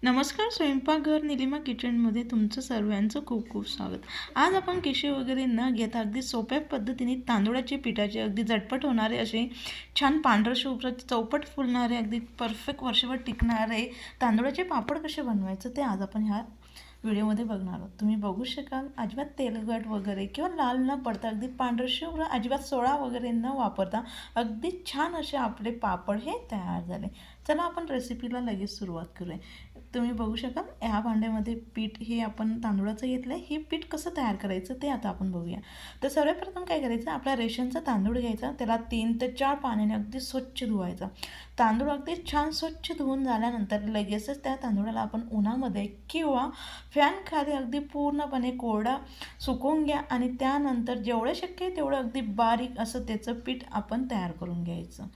नमस्कार. स्वयंपाकघर निलिमा किचनमध्ये तुमचं सर्वांचं खूप खूप स्वागत. आज आपण केशे वगैरे न घेता अगदी सोप्या पद्धतीने तांदूळाचे पिठाचे अगदी झटपट होणारे असे छान पांढरं शुभ्र चौपट फुलणारे अगदी परफेक्ट वर्षभर टिकणारे तांदूळाचे पापड कसे बनवायचं ते आज आपण ह्या व्हिडिओमध्ये बघणार आहोत. तुम्ही बघू शकाल अजिबात तेलकट वगैरे किंवा लाल न पडता अगदी पांढरं शुभ्र अजिबात सोडा वगैरे न वापरता अगदी छान असे आपले पापड हे तयार झाले. चला आपण रेसिपीला लगेच सुरुवात करूया. तुम्ही बघू शकाल ह्या भांड्यामध्ये पीठ हे आपण तांदूळाचं घेतलं आहे. हे पीठ कसं तयार करायचं ते आता आपण बघूया. तर सर्वप्रथम काय करायचं, आपला रेशनचा तांदूळ घ्यायचा, त्याला 3 ते 4 पाण्याने अगदी स्वच्छ धुवायचा. तांदूळ अगदी छान स्वच्छ धुवून झाल्यानंतर लगेचच त्या तांदूळाला आपण उन्हामध्ये किंवा फॅन खाली अगदी पूर्णपणे कोरडा सुकवून घ्या आणि त्यानंतर जेवढं शक्य आहे तेवढं अगदी बारीक असं त्याचं पीठ आपण तयार करून घ्यायचं.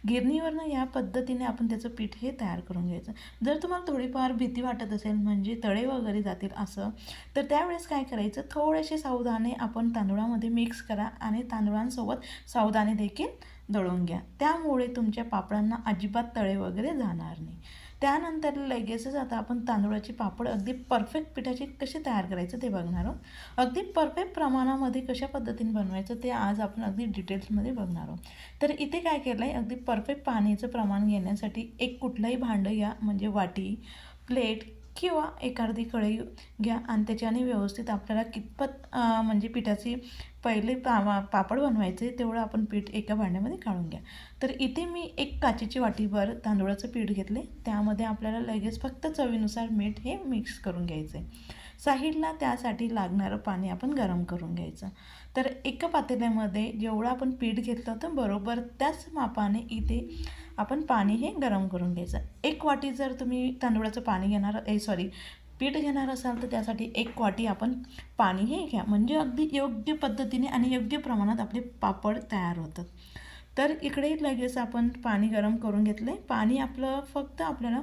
गिरणीवरनं या पद्धतीने आपण त्याचं पीठ हे तयार करून घ्यायचं. जर तुम्हाला थोडीफार भीती वाटत असेल म्हणजे तळे वगैरे जातील असं, तर त्यावेळेस काय करायचं, थोडेसे साबुदाणे आपण तांदूळामध्ये मिक्स करा आणि तांदूळांसोबत साबुदाणे देखील दळून घ्या. त्यामुळे तुमच्या पापडांना अजिबात तळे वगैरे जाणार नाही. त्यानंतर लगेचच आता आपण तांदूळाचे पापड अगदी परफेक्ट पिठाचे कसे तयार करायचं ते बघणार आहोत. अगदी परफेक्ट प्रमाणामध्ये कशा पद्धतीने बनवायचं ते आज आपण अगदी डिटेल्समध्ये बघणार आहोत. तर इथे काय केलं आहे, अगदी परफेक्ट पाण्याचं प्रमाण घेण्यासाठी एक कुठलंही भांडं घ्या, म्हणजे वाटी, प्लेट किंवा एखादी कढई घ्या आणि त्याच्याने व्यवस्थित आपल्याला कितपत म्हणजे पिठाची पहिले पापड बनवायचे तेवढं आपण पीठ एका भांड्यामध्ये काढून घ्या. तर इथे मी एक काचेची वाटीभर तांदूळाचं पीठ घेतले. त्यामध्ये आपल्याला लगेच फक्त चवीनुसार मीठ हे मिक्स करून घ्यायचं आहे. साईडला त्यासाठी लागणारं पाणी आपण गरम करून घ्यायचं. तर एका पातेल्यामध्ये जेवढं आपण पीठ घेतलं होतं बरोबर त्याच मापाने इथे आपण पाणी हे गरम करून घ्यायचं. एक वाटी जर तुम्ही तांदूळाचं पाणी पीठ घेणार असाल तर त्यासाठी 1 वाटी आपण पाणी हे घ्या, म्हणजे अगदी योग्य पद्धतीने आणि योग्य प्रमाणात आपले पापड तयार होतात. तर इकडे लगेच आपण पाणी गरम करून घेतलं आहे. पाणी आपलं फक्त आपल्याला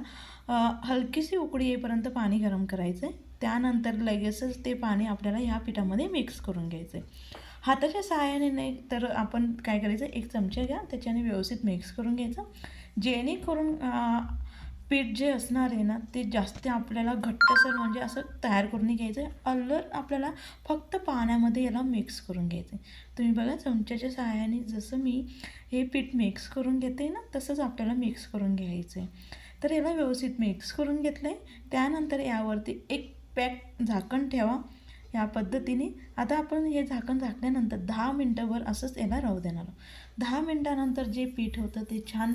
हलकीशी उकळी येईपर्यंत पाणी गरम करायचं आहे. त्यानंतर लगेचच ते पाणी आपल्याला ह्या पिठामध्ये मिक्स करून घ्यायचं आहे. हाताच्या सहाय्याने नाही तर आपण काय करायचं, 1 चमचा घ्या, त्याच्याने व्यवस्थित मिक्स करून घ्यायचं, जेणेकरून पीठ जे असणार आहे ना ते जास्त आपल्याला घट्टसर म्हणजे असं तयार करून घ्यायचं आहे. अलर आपल्याला फक्त पाण्यामध्ये याला मिक्स करून घ्यायचं आहे. तुम्ही बघा चमच्याच्या सहाय्याने जसं मी हे पीठ मिक्स करून घेते ना तसंच आपल्याला मिक्स करून घ्यायचं आहे. तर याला व्यवस्थित मिक्स करून घेतलं आहे. त्यानंतर यावरती एक पॅक झाकण ठेवा या पद्धतीने. आता आपण हे झाकण झाकल्यानंतर 10 मिनटंभर असंच याला राहू देणार. 10 मिनटानंतर जे पीठ होतं ते छान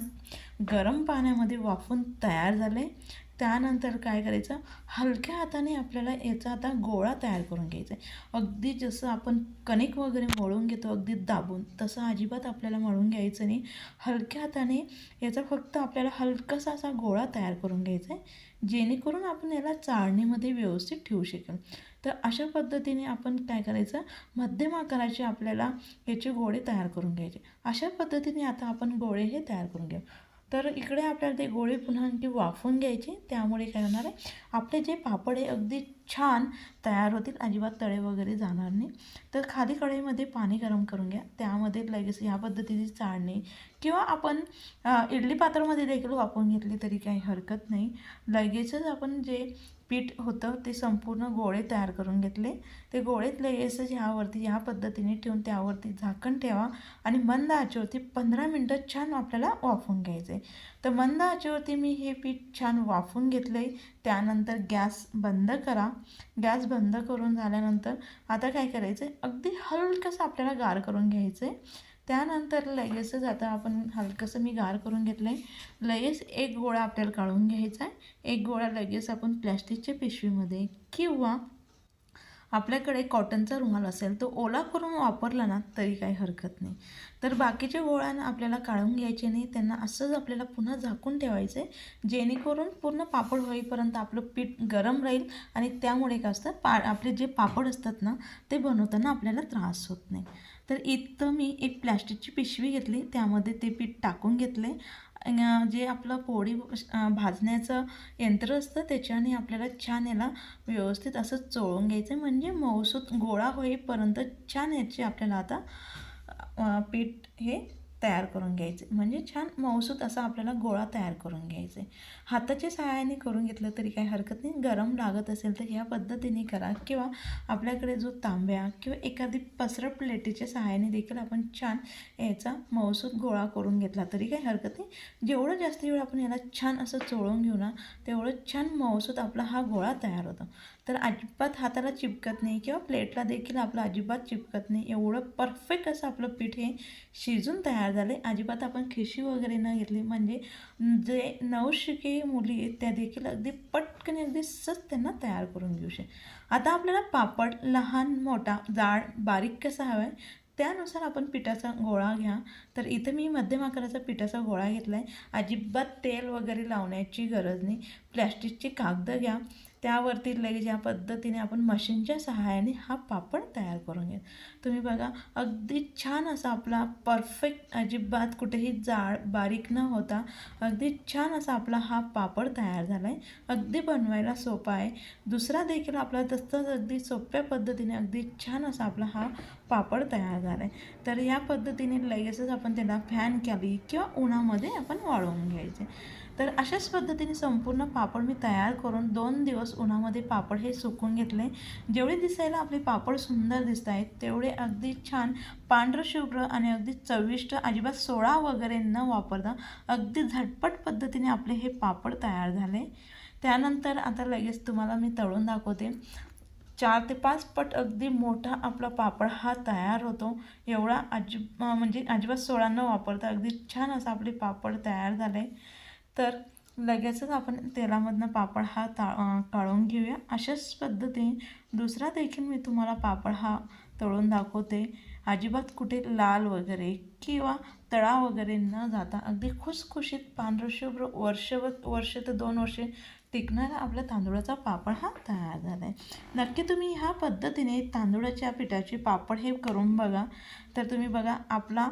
गरम पाण्यामध्ये वाफून तयार झालं आहे. त्यानंतर काय करायचं, हलक्या हाताने आपल्याला याचा आता गोळा तयार करून घ्यायचा आहे. अगदी जसं आपण कणिक वगैरे मळून घेतो अगदी दाबून, तसं अजिबात आपल्याला मळून घ्यायचं नाही. हलक्या हाताने याचा फक्त आपल्याला हलकासा असा गोळा तयार करून घ्यायचा आहे, जेणेकरून आपण याला चाळणीमध्ये व्यवस्थित ठेवू शकेल. तर अशा पद्धतीने आपण काय करायचं, मध्यम आकाराचे आपल्याला याचे गोळे तयार करून घ्यायचे. अशा पद्धतीने आता आपण गोळे हे तयार करून घेऊ. तर इकडे आपल्याला ते गोळे पुन्हा आणखी वाफवून घ्यायचे. त्यामुळे काय होणार आहे, आपले जे पापड आहे अगदी छान तयार होतील, अजिबात तळे वगैरे जाणार नाही. तर खाली कढईमध्ये पाणी गरम करून घ्या, त्यामध्ये लगेच ह्या पद्धतीची चाळणी किंवा आपण इडली पात्रामध्ये देखील वापरून घेतली तरी काही हरकत नाही. लगेचच आपण जे पीठ होतं ते संपूर्ण गोळे तयार करून घेतले. ते गोळेत लगेचच ह्यावरती ह्या पद्धतीने ठेवून त्यावरती झाकण ठेवा आणि मंद आचेवरती 15 मिनटं छान आपल्याला वाफवून घ्यायचं आहे. तर मंद आचेवरती मी हे पीठ छान वाफवून घेतलं आहे. त्यानंतर गॅस बंद करा. गॅस बंद करून झाल्यानंतर आता काय करायचं आहे, अगदी हलकंसं आपल्याला गार करून घ्यायचं आहे. त्यानंतर लगेचच आता आपण हलकंसं मी गार करून घेतलं आहे. लगेच एक गोळा आपल्याला काढून घ्यायचा आहे. एक गोळा लगेच आपण प्लॅस्टिकच्या पिशवीमध्ये किंवा आपल्याकडे कॉटनचा रुमाल असेल तो ओला करून वापरला ना तरी काही हरकत नाही. तर बाकीच्या गोळ्यांना आपल्याला काढून घ्यायचे नाही, त्यांना असंच आपल्याला पुन्हा झाकून ठेवायचं आहे, जेणेकरून पूर्ण पापड होईपर्यंत आपलं पीठ गरम राहील आणि त्यामुळे काय असतं, आपले जे पापड असतात ना ते बनवताना आपल्याला त्रास होत नाही. तर इथं मी एक प्लॅस्टिकची पिशवी घेतली, त्यामध्ये ते पीठ टाकून घेतले. जे आपलं पोळी भाजण्याचं यंत्र असतं त्याच्याने आपल्याला छान याला व्यवस्थित असं चोळून घ्यायचं, म्हणजे मऊसूत गोळा होईपर्यंत छान याची आपल्याला आता पीठ हे तयार करून घ्यायचे, म्हणजे छान मऊसूत असा आपल्याला गोळा तयार करून घ्यायचा आहे. हाताच्या सहाय्याने करून घेतलं तरी काही हरकत नाही. गरम लागत असेल तर ह्या पद्धतीने करा, किंवा आपल्याकडे जो तांब्या किंवा एखादी पसरट प्लेटीच्या सहाय्याने देखील आपण छान याचा मऊसूत गोळा करून घेतला तरी काही हरकत नाही. जेवढं जास्त वेळ आपण याला छान असं चोळून घेऊ ना, तेवढं छान मऊसूत आपला हा गोळा तयार होतो. तर अजिबात हाताला चिपकत नाही किंवा प्लेटला देखील आपलं अजिबात चिपकत नाही. एवढं परफेक्ट असं आपलं पीठ हे शिजून तयार झाले. अजिबात आपण खिशी वगैरे न घेतली, म्हणजे जे नवशिके मुली आहेत त्या देखील अगदी पटकन अगदी सहज त्यांना तयार करून घेऊ शकते. आता आपल्याला पापड लहान मोठा जाड बारीक कसा हवा आहे त्यानुसार आपण पिठाचा गोळा घ्या. तर इथं मी मध्यम आकाराचा पिठाचा गोळा घेतला आहे. अजिबात तेल वगैरे लावण्याची गरज नाही. प्लॅस्टिकची कागद घ्या, त्यावरती लगेच या पद्धतीने आपण मशीनच्या सहाय्याने हा पापड तयार करून घ्या. तुम्ही बघा अगदी छान असा आपला परफेक्ट, अजिबात कुठेही जाड बारीक न होता अगदी छान असा आपला हा पापड तयार झाला आहे. अगदी बनवायला सोपा आहे. दुसरा देखील आपला तसंच अगदी सोप्या पद्धतीने अगदी छान असा आपला हा पापड तयार झाला आहे. तर या पद्धतीने लगेचच आपण त्याला फॅन खाली किंवा उन्हामध्ये आपण वाळवून घ्यायचे. तर अशाच पद्धतीने संपूर्ण पापड मी तयार करून 2 दिवस उन्हामध्ये पापड हे सुकून घेतले. जेवढे दिसायला आपले पापड सुंदर दिसत आहेत तेवढे अगदी छान पांढरं शुभ्र आणि अगदी चविष्ट, अजिबात सोडा वगैरे न वापरता अगदी झटपट पद्धतीने आपले हे पापड तयार झाले. त्यानंतर आता लगेच तुम्हाला मी तळून दाखवते. 4 ते 5 पट अगदी मोठा आपला पापड हा तयार होतो. एवढा म्हणजे अजिबात सोडा न वापरता अगदी छान असा आपले पापड तयार झाले. तर लगेचच आपण तेलामधनं पापड हा काढून घेऊया. अशाच पद्धतीने दुसरा देखील मी तुम्हाला पापड हा तळून दाखवते. अजिबात कुठे लाल वगैरे किंवा तळा वगैरे न जाता अगदी खुसखुशीत पांढरशुभ्र वर्ष ते 2 वर्षे टिकणारा आपल्या तांदूळाचा पापड हा तयार झाला आहे. नक्की तुम्ही ह्या पद्धतीने तांदूळाच्या पिठाचे पापड हे करून बघा. तर तुम्ही बघा आपला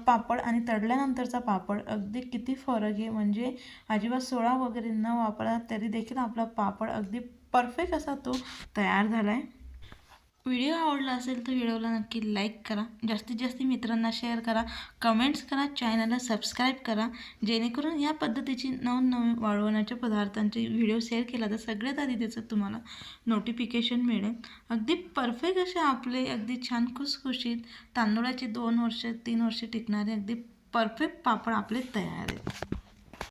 पापड आणि तळल्यानंतरचा पापड अगदी किती फरक आहे. म्हणजे अजिबात सोडा वगैरे न वापरा तरी देखील आपला पापड अगदी परफेक्ट असा तो तयार झाला आहे. व्हिडिओ आवडला असेल तर व्हिडिओला नक्की लाईक करा, जास्तीत जास्त मित्रांना शेअर करा, कमेंट्स करा, चॅनलला सबस्क्राईब करा, जेणेकरून या पद्धतीची नवनवीन वाळवण्याच्या पदार्थांचे व्हिडिओ शेअर केला तर सगळ्यात आधी त्याचं तुम्हाला नोटिफिकेशन मिळेल. अगदी परफेक्ट असे आपले अगदी छान खुसखुशीत तांदूळाचे 2 वर्ष 3 वर्ष टिकणारे अगदी परफेक्ट पापड आपले तयार आहेत.